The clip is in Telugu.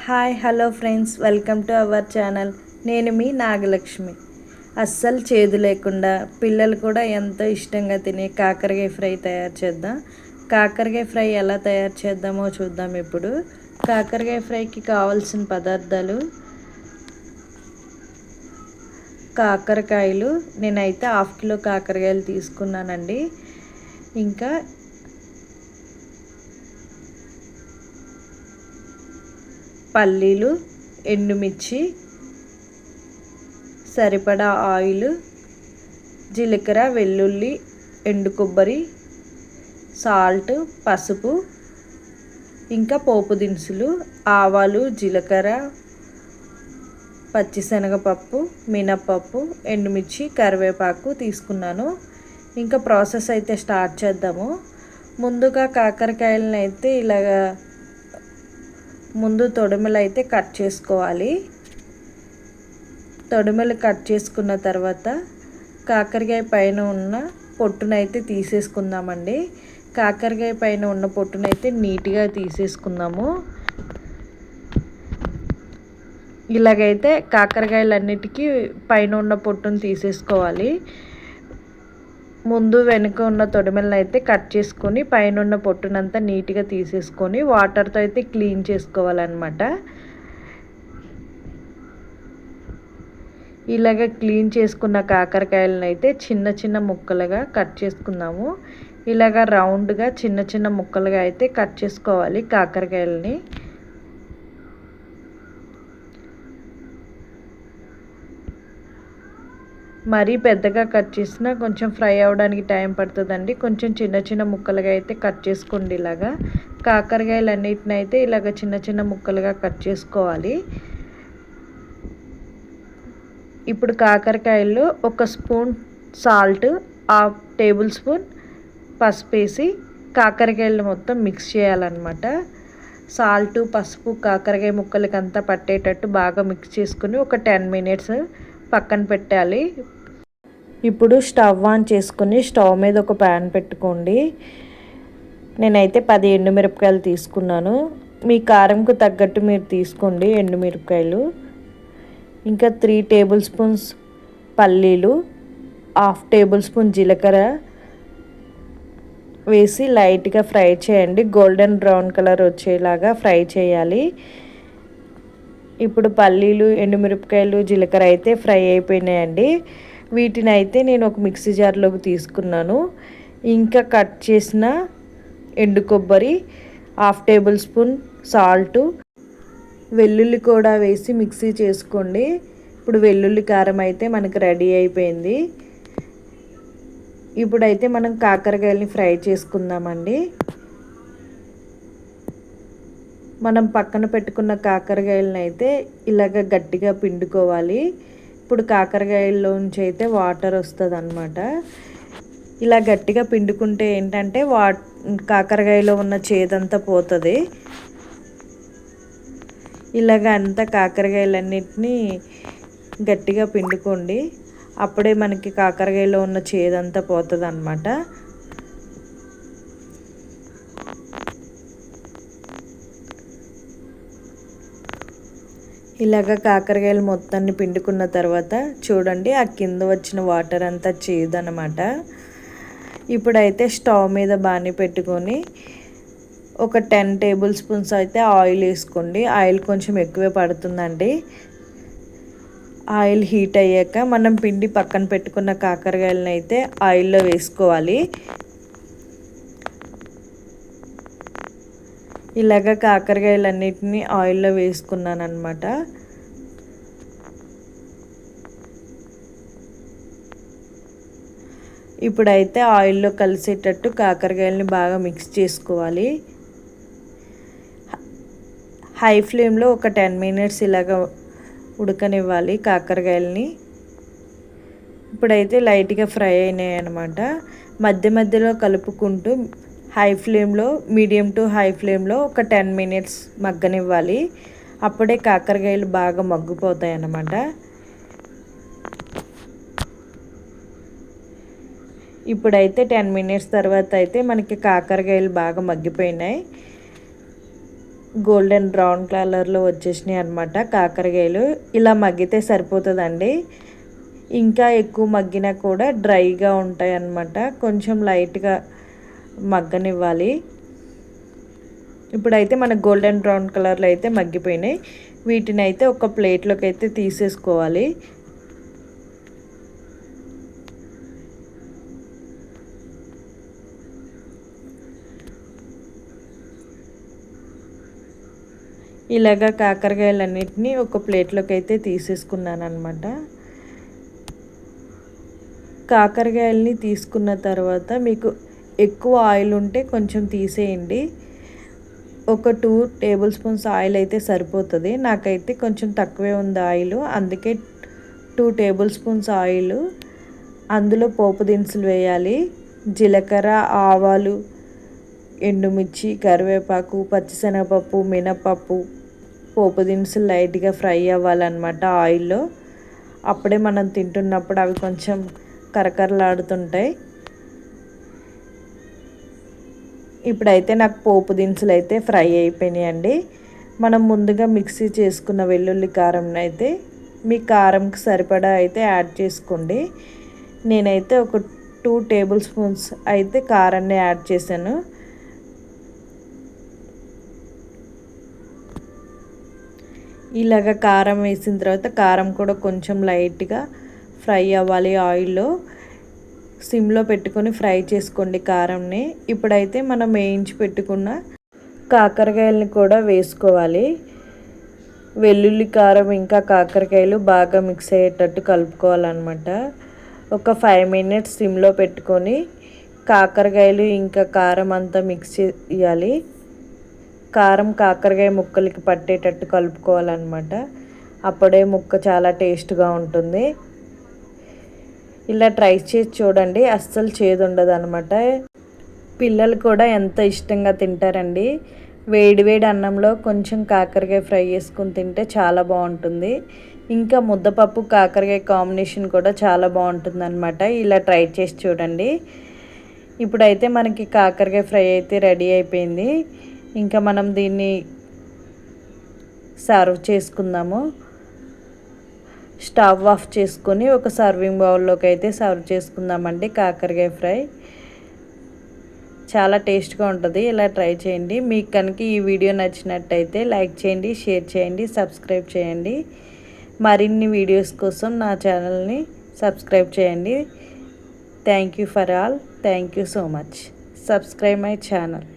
Hi hello friends, welcome to our channel. నేను మీ నాగలక్ష్మి. అస్సలు చేదు లేకుండా పిల్లలు కూడా ఎంతో ఇష్టంగా తినే కాకరకాయ ఫ్రై తయారు చేద్దాం. కాకరకాయ ఫ్రై ఎలా తయారు చేద్దామో చూద్దాం. ఇప్పుడు కాకరకాయ ఫ్రైకి కావాల్సిన పదార్థాలు: కాకరకాయలు, నేనైతే 1/2 కిలో కాకరకాయలు తీసుకున్నానండి. ఇంకా పల్లీలు, ఎండుమిర్చి, సరిపడా ఆయిల్, జీలకర్ర, వెల్లుల్లి, ఎండు కొబ్బరి, సాల్ట్, పసుపు, ఇంకా పోపు దినుసులు, ఆవాలు, జీలకర్ర, పచ్చిశనగపప్పు, మినప్పప్పు, ఎండుమిర్చి, కరివేపాకు తీసుకున్నాను. ఇంకా ప్రాసెస్ అయితే స్టార్ట్ చేద్దాము. ముందుగా కాకరకాయలను అయితే ఇలాగా ముందు తొడిమెలు అయితే కట్ చేసుకోవాలి. తొడిమెలు కట్ చేసుకున్న తర్వాత కాకరకాయ పైన ఉన్న పొట్టునైతే తీసేసుకుందామండి. కాకరకాయ పైన ఉన్న పొట్టునైతే నీట్గా తీసేసుకుందాము. ఇలాగైతే కాకరకాయలన్నిటికీ పైన ఉన్న పొట్టును తీసేసుకోవాలి. ముందు వెనుక ఉన్న తొడిమెలను అయితే కట్ చేసుకొని పైన ఉన్న పొట్టునంతా నీట్గా తీసేసుకొని వాటర్తో అయితే క్లీన్ చేసుకోవాలన్నమాట. ఇలాగ క్లీన్ చేసుకున్న కాకరకాయలను అయితే చిన్న చిన్న ముక్కలుగా కట్ చేసుకుందాము. ఇలాగ రౌండ్గా చిన్న చిన్న ముక్కలుగా అయితే కట్ చేసుకోవాలి కాకరకాయలని. మరీ పెద్దగా కట్ చేసినా కొంచెం ఫ్రై అవ్వడానికి టైం పడుతుందండి. కొంచెం చిన్న చిన్న ముక్కలుగా అయితే కట్ చేసుకోండి. ఇలాగా కాకరకాయలన్నిటిని అయితే ఇలాగ చిన్న చిన్న ముక్కలుగా కట్ చేసుకోవాలి. ఇప్పుడు కాకరకాయల్లో 1 స్పూన్ సాల్ట్, 1/2 టేబుల్ స్పూన్ పసుపు వేసి కాకరకాయలు మొత్తం మిక్స్ చేయాలన్నమాట. సాల్ట్, పసుపు కాకరకాయ ముక్కలకి అంతా పట్టేటట్టు బాగా మిక్స్ చేసుకుని ఒక 10 మినిట్స్ పక్కన పెట్టాలి. ఇప్పుడు స్టవ్ ఆన్ చేసుకుని స్టవ్ మీద ఒక ప్యాన్ పెట్టుకోండి. నేనైతే 10 ఎండుమిరపకాయలు తీసుకున్నాను. మీ కారంకు తగ్గట్టు మీరు తీసుకోండి ఎండుమిరపకాయలు. ఇంకా 3 టేబుల్ స్పూన్స్ పల్లీలు, 1/2 టేబుల్ స్పూన్ జీలకర్ర వేసి లైట్గా ఫ్రై చేయండి. గోల్డెన్ బ్రౌన్ కలర్ వచ్చేలాగా ఫ్రై చేయాలి. ఇప్పుడు పల్లీలు, ఎండుమిరపకాయలు, జీలకర్ర అయితే ఫ్రై అయిపోయినాయండి. వీటిని అయితే నేను ఒక మిక్సీ జార్లోకి తీసుకున్నాను. ఇంకా కట్ చేసిన ఎండు కొబ్బరి, 1/2 టేబుల్ స్పూన్ సాల్టు, వెల్లుల్లి కూడా వేసి మిక్సీ చేసుకోండి. ఇప్పుడు వెల్లుల్లి కారం అయితే మనకు రెడీ అయిపోయింది. ఇప్పుడైతే మనం కాకరకాయలని ఫ్రై చేసుకుందామండి. మనం పక్కన పెట్టుకున్న కాకరకాయలను అయితే ఇలాగ గట్టిగా పిండుకోవాలి. ఇప్పుడు కాకరకాయల్లోంచి అయితే వాటర్ వస్తుంది అన్నమాట. ఇలా గట్టిగా పిండుకుంటే ఏంటంటే కాకరకాయలో ఉన్న చేదంతా పోతుంది. ఇలాగ అంతా కాకరకాయలన్నిటినీ గట్టిగా పిండుకోండి. అప్పుడే మనకి కాకరకాయలో ఉన్న చేదంతా పోతుంది అన్నమాట. ఇలాగ కాకరకాయలు మొత్తాన్ని పిండుకున్న తర్వాత చూడండి, ఆ కింద వచ్చిన వాటర్ అంతా చేదనమాట. ఇప్పుడైతే స్టవ్ మీద బాణీ పెట్టుకొని ఒక 10 టేబుల్ స్పూన్స్ అయితే ఆయిల్ వేసుకోండి. ఆయిల్ కొంచెం ఎక్కువే పడుతుందండి. ఆయిల్ హీట్ అయ్యాక మనం పిండి పక్కన పెట్టుకున్న కాకరకాయలను అయితే ఆయిల్లో వేసుకోవాలి. ఇలాగ కాకరకాయలన్నిటిని ఆయిల్లో వేసుకున్నాను అనమాట. ఇప్పుడైతే ఆయిల్లో కలిసేటట్టు కాకరకాయలని బాగా మిక్స్ చేసుకోవాలి. హై ఫ్లేమ్లో ఒక 10 మినిట్స్ ఇలాగ ఉడకనివ్వాలి కాకరకాయలని. ఇప్పుడైతే లైట్గా ఫ్రై అయినాయి అన్నమాట. మధ్య మధ్యలో కలుపుకుంటూ హై ఫ్లేమ్లో, మీడియం టు హై ఫ్లేమ్లో ఒక 10 మినిట్స్ మగ్గనివ్వాలి. అప్పుడే కాకరకాయలు బాగా మగ్గిపోతాయి అన్నమాట. ఇప్పుడైతే 10 మినిట్స్ తర్వాత అయితే మనకి కాకరకాయలు బాగా మగ్గిపోయినాయి. గోల్డెన్ బ్రౌన్ కలర్లో వచ్చేసినాయి అనమాట కాకరకాయలు. ఇలా మగ్గితే సరిపోతుందండి. ఇంకా ఎక్కువ మగ్గినా కూడా డ్రైగా ఉంటాయి అన్నమాట. కొంచెం లైట్గా మగ్గనివ్వాలి. ఇప్పుడైతే మన గోల్డెన్ బ్రౌన్ కలర్లో అయితే మగ్గిపోయినాయి. వీటిని అయితే ఒక ప్లేట్లోకి అయితే తీసేసుకోవాలి. ఇలాగా కాకరకాయలన్నిటినీ ఒక ప్లేట్లోకి అయితే తీసేసుకున్నాను అనమాట. కాకరకాయలని తీసుకున్న తర్వాత మీకు ఎక్కువ ఆయిల్ ఉంటే కొంచెం తీసేయండి. ఒక 2 టేబుల్ స్పూన్స్ ఆయిల్ అయితే సరిపోతుంది. నాకైతే కొంచెం తక్కువే ఉంది ఆయిల్, అందుకే 2 టేబుల్ స్పూన్స్ ఆయిల్. అందులో పోపు దినుసులు వేయాలి. జీలకర్ర, ఆవాలు, ఎండుమిర్చి, కరివేపాకు, పచ్చిశనగపప్పు, మినపప్పు, పోపు దినుసులు లైట్గా ఫ్రై అవ్వాలన్నమాట ఆయిల్లో. అప్పుడే మనం తింటున్నప్పుడు అవి కొంచెం కరకరలాడుతుంటాయి. ఇప్పుడైతే నాకు పోపు దినుసులు అయితే ఫ్రై అయిపోయినాయండి. మనం ముందుగా మిక్సీ చేసుకున్న వెల్లుల్లి కారం అయితే మీ కారంకి సరిపడా అయితే యాడ్ చేసుకోండి. నేనైతే ఒక 2 టేబుల్ స్పూన్స్ అయితే కారాన్ని యాడ్ చేశాను. ఇలాగ కారం వేసిన తర్వాత కారం కూడా కొంచెం లైట్గా ఫ్రై అవ్వాలి ఆయిల్లో. సిమ్లో పెట్టుకొని ఫ్రై చేసుకోండి కారంని. ఇప్పుడైతే మనం వేయించి పెట్టుకున్న కాకరకాయలని కూడా వేసుకోవాలి. వెల్లుల్లి కారం ఇంకా కాకరకాయలు బాగా మిక్స్ అయ్యేటట్టు కలుపుకోవాలన్నమాట. ఒక 5 మినిట్స్ సిమ్లో పెట్టుకొని కాకరకాయలు ఇంకా కారం అంతా మిక్స్ చేయాలి. కారం కాకరకాయ ముక్కలకి పట్టేటట్టు కలుపుకోవాలన్నమాట. అప్పుడే ముక్క చాలా టేస్ట్గా ఉంటుంది. ఇలా ట్రై చేసి చూడండి, అస్సలు చేదు ఉండదు అనమాట. పిల్లలు కూడా ఎంత ఇష్టంగా తింటారండి. వేడివేడి అన్నంలో కొంచెం కాకరకాయ ఫ్రై చేసుకుని తింటే చాలా బాగుంటుంది. ఇంకా ముద్దపప్పు కాకరకాయ కాంబినేషన్ కూడా చాలా బాగుంటుంది అనమాట. ఇలా ట్రై చేసి చూడండి. ఇప్పుడైతే మనకి కాకరకాయ ఫ్రై అయితే రెడీ అయిపోయింది. ఇంకా మనం దీన్ని సర్వ్ చేసుకుందాము. స్టవ్ ఆఫ్ చేసుకొని ఒక సర్వింగ్ బౌల్లోకి అయితే సర్వ్ చేసుకుందామండి. కాకరకాయ ఫ్రై చాలా టేస్ట్గా ఉంటుంది. ఇలా ట్రై చేయండి. మీకు కనుక ఈ వీడియో నచ్చినట్టయితే లైక్ చేయండి, షేర్ చేయండి, సబ్స్క్రైబ్ చేయండి. మరిన్ని వీడియోస్ కోసం నా ఛానల్ని సబ్స్క్రైబ్ చేయండి. Thank you for all. Thank you so much. Subscribe my channel.